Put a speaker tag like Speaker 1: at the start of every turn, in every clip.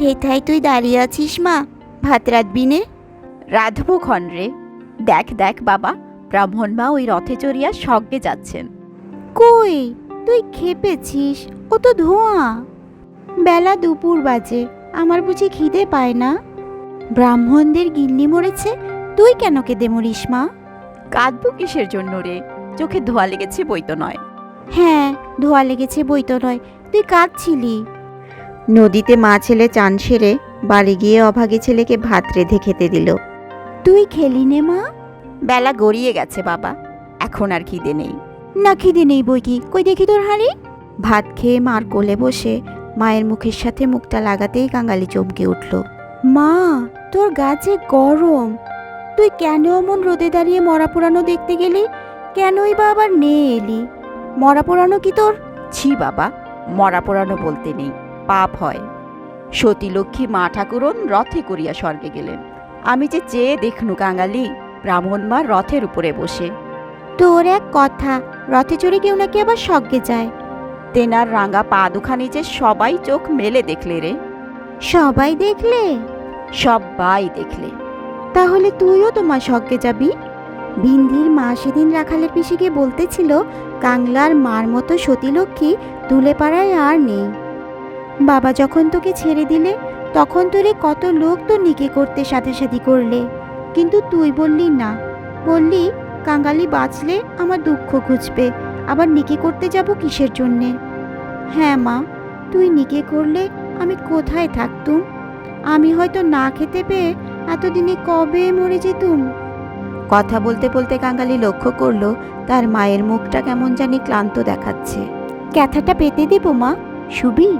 Speaker 1: হেথায় তুই দাঁড়িয়ে আছিস মা, ভাত রাঁধবি নে?
Speaker 2: রাধবো ক্ষণ রে। দেখ দেখ বাবা, ব্রাহ্মণ মা ওই রথে চড়িয়া স্বর্গে যাচ্ছেন।
Speaker 1: কই, তুই খেপেছিস? ও তো ধোঁয়া। বেলা দুপুর বাজে, আমার বুঝি খিদে পায় না? ব্রাহ্মণদের গিন্নি মরেছে, তুই কেন কেঁদে মরিস মা?
Speaker 2: কাঁদবো কিসের জন্য রে? চোখে ধোয়া লেগেছে বই তো নয়।
Speaker 1: হ্যাঁ, ধোয়া লেগেছে বই তো নয়, তুই কাঁদছিলি।
Speaker 3: নদীতে মা ছেলে চান সেরে বাড়ি গিয়ে অভাগী ছেলেকে ভাত রেঁধে খেতে দিল।
Speaker 1: তুই খেলি নে মা?
Speaker 2: বেলা গড়িয়ে গেছে বাবা, এখন আর খিদে নেই।
Speaker 1: না, খিদে নেই বই কি, কই দেখি তোর হাঁড়ি।
Speaker 3: ভাত খেয়ে মার কোলে বসে মায়ের মুখের সাথে মুখটা লাগাতেই কাঙালি চমকে উঠল।
Speaker 1: মা, তোর গা যে গরম, তুই কেন অমন রোদে দাঁড়িয়ে মরা পোড়ানো দেখতে গেলি? কেনই বা আবার নিয়ে এলি? মরা পোড়ানো কি তোর?
Speaker 2: ছি বাবা, মরা পোড়ানো বলতে নেই, পাপ হয়। সতীলক্ষ্মী মা ঠাকুরন রথে করিয়া স্বর্গে গেলেন। আমি যে চেয়ে দেখনু কাঙালি, ব্রাহ্মণ মা রথের উপরে বসে।
Speaker 1: তোর এক কথা, রথে চড়ে কেউ নাকি আবার স্বর্গে যায়।
Speaker 2: তেনার রাঙা পা দুখানি যে সবাই চোখ মেলে দেখলে রে।
Speaker 1: সবাই দেখলে?
Speaker 2: সবাই দেখলে।
Speaker 1: তাহলে তুইও তোমার স্বর্গে যাবি? বিন্ধির মা সেদিন রাখালের পিসে গিয়ে বলতেছিল, কাংলার মার মতো সতীলক্ষ্মী তুলেপাড়ায় আর নেই। বাবা যখন তোকে ছেড়ে দিলে, তখন তোরে কত লোক তো নিকে করতে সাথে করলে, কিন্তু তুই বললি না। বললি কাঙালি বাঁচলে আমার দুঃখ ঘুচবে, আবার নিকে করতে যাব কিসের জন্যে? হ্যাঁ মা, তুই নিকে করলে আমি কোথায় থাকতুম? আমি হয়তো না খেতে পেয়ে এতদিনে কবে মরে যেতুম।
Speaker 3: কথা বলতে বলতে কাঙালি লক্ষ্য করল তার মায়ের মুখটা কেমন জানি ক্লান্ত দেখাচ্ছে।
Speaker 1: ক্যাথাটা পেতে দেব মা, শুবি?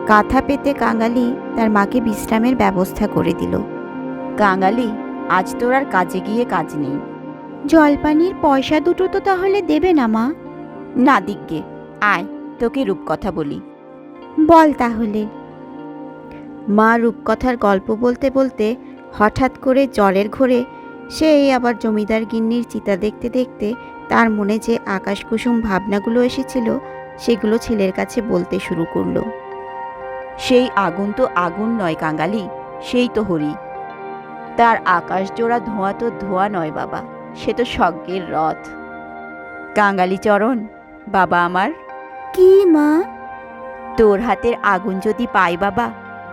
Speaker 3: কাঁথা পেতে কাঙালি তার মাকে বিশ্রামের ব্যবস্থা করে দিল।
Speaker 2: কাঙালি, আজ তোর আর কাজে গিয়ে কাজ নেই।
Speaker 1: জলপানির পয়সা দুটো তো তাহলে দেবে না মা?
Speaker 2: না দিগ্গে, আয় তোকে রূপকথা বলি।
Speaker 1: বল তাহলে।
Speaker 3: মা রূপকথার গল্প বলতে বলতে হঠাৎ করে জলের ঘোরে সেই আবার জমিদার গিন্নির চিতা দেখতে দেখতে তার মনে যে আকাশকুসুম ভাবনাগুলো এসেছিল সেগুলো ছেলের কাছে বলতে শুরু করলো।
Speaker 2: সেই আগুন তো আগুন নয় কাঙালি, সেই তো হরি। তার আকাশ জোড়া ধোঁয়া তো ধোঁয়া নয় বাবা, সে তো স্বর্গের রথ। কাঙালি চরণ, বাবা আমার,
Speaker 1: কি মা?
Speaker 2: তোর হাতের আগুন যদি পাই বাবা,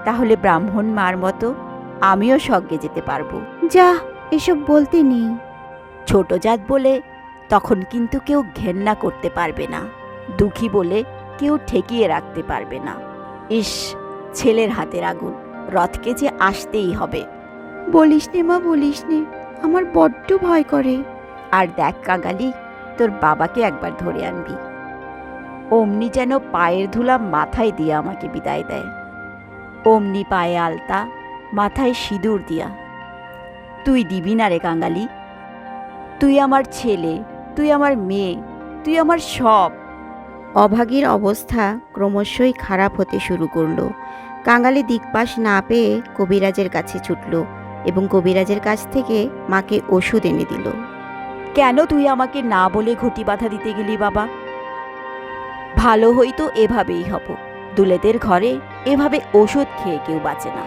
Speaker 2: তাহলে ব্রাহ্মণ মার মতো আমিও স্বর্গে যেতে পারবো।
Speaker 1: যা, এসব বলতে নেই।
Speaker 2: ছোট জাত বলে তখন কিন্তু কেউ ঘেন্না করতে পারবে না, দুঃখী বলে কেউ ঠেকিয়ে রাখতে পারবে না। ইস, ছেলের হাতের আগুন, রথকে যে আসতেই হবে।
Speaker 1: বলিস নে মা, বলিস নে, আমার বড্ড ভয় করে।
Speaker 2: আর দেখ কাঙালি, তোর বাবাকে একবার ধরে আনবি, অমনি যেন পায়ের ধুলা মাথায় দিয়ে আমাকে বিদায় দেয়। অমনি পায়ে আলতা, মাথায় সিঁদুর দিয়া। তুই দিবি না রে কাঙালি? তুই আমার ছেলে, তুই আমার মেয়ে, তুই আমার সব।
Speaker 3: অভাগীর অবস্থা ক্রমশই খারাপ হতে শুরু করলো। কাঙালি দিকপাশ না পেয়ে কবিরাজের কাছে ছুটল এবং কবিরাজের কাছ থেকে মাকে ওষুধ এনে দিল।
Speaker 2: কেন তুই আমাকে না বলে ঘটি বাঁধা দিতে গেলি বাবা? ভালো হইতো এভাবেই হব, দুলেদের ঘরে এভাবে ওষুধ খেয়ে কেউ বাঁচে না।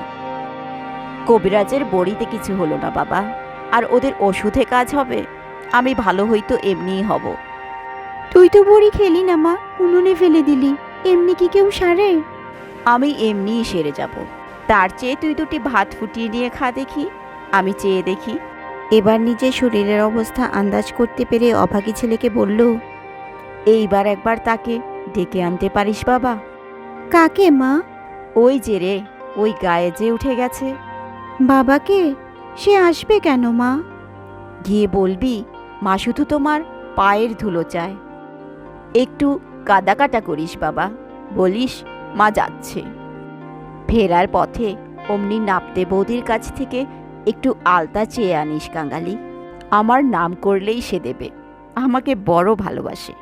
Speaker 2: কবিরাজের বড়িতে কিছু হলো না বাবা, আর ওদের ওষুধে কাজ হবে? আমি ভালো হইতো এমনিই হব।
Speaker 1: তুই তো বড়ি খেলি না মা, উনুনে ফেলে দিলি, এমনি কি কেউ সারে?
Speaker 2: আমি এমনিই সেরে যাব। তার চেয়ে তুই দুটি ভাত ফুটিয়ে নিয়ে খা দেখি, আমি চেয়ে দেখি।
Speaker 3: এবার নিজের শরীরের অবস্থা আন্দাজ করতে পেরে অভাগী ছেলেকে বলল,
Speaker 2: এইবার একবার তাকে ডেকে আনতে পারিস বাবা?
Speaker 1: কাকে মা?
Speaker 2: ওই যে রে, ওই গায়ে যে উঠে গেছে।
Speaker 1: বাবাকে? সে আসবে কেন মা?
Speaker 2: গিয়ে বলবি মা শুধু তোমার পায়ের ধুলো চায়। একটু কাদা কাটা করিস বাবা, বলিস মা যাচ্ছে। ফেরার পথে অমনি নাপতে বৌদির কাছ থেকে একটু আলতা চেয়ে আনিস কাঙালি। আমার নাম করলেই সে দেবে, আমাকে বড় ভালোবাসে।